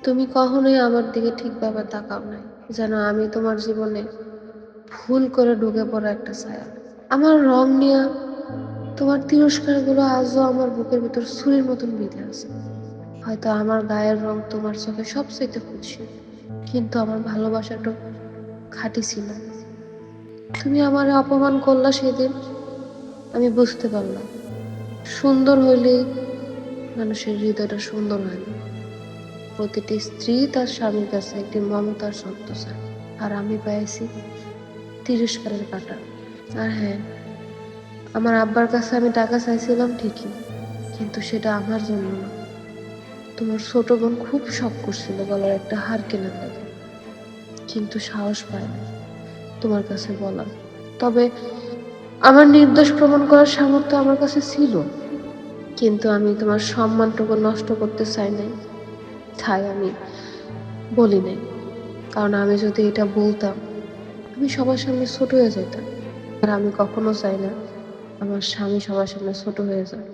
তুমি কখনোই আমার দিকে ঠিকভাবে তাকাও নাই। যেন আমি তোমার জীবনে ভুল করে ঢুকে পড়া একটা ছায়া। আমার রং নিয়া তোমার তিরস্কারগুলো আজও আমার বুকের ভিতর ছুরির মতন বিঁধে আছে। হয়তো আমার গায়ের রং তোমার চোখে সবচাইতে কুৎসিত, কিন্তু আমার ভালোবাসাটা খাঁটি ছিল। তুমি আমারে অপমান করলা সেদিন, আমি বুঝতে পারলাম। সুন্দর হইলেই মানুষের হৃদয়টা সুন্দর হয় না। প্রতিটি স্ত্রী তার স্বামীর কাছে একটি মমতার শব্দ চায়, আর আমি পেয়েছি তিরস্কারের কাঁটা। আর হ্যাঁ, আমার আব্বার কাছে আমি টাকা চাইছিলাম ঠিকই, কিন্তু সেটা আমার জন্য না। তোমার ছোট বোন খুব শখ করছিল গলার একটা হার কেনার লাগে, কিন্তু সাহস পায় না তোমার কাছে বলার। তবে আমার নির্দোষ প্রমাণ করার সামর্থ্য আমার কাছে ছিল, কিন্তু আমি তোমার সম্মানটুকু নষ্ট করতে চাই নাই, তাই আমি বলি নাই। কারণ আমি যদি এটা বলতাম, আমি সবার সামনে ছোট হয়ে যেতাম। আর আমি কখনো চাই না আমার স্বামী সবার সামনে ছোট হয়ে যাক।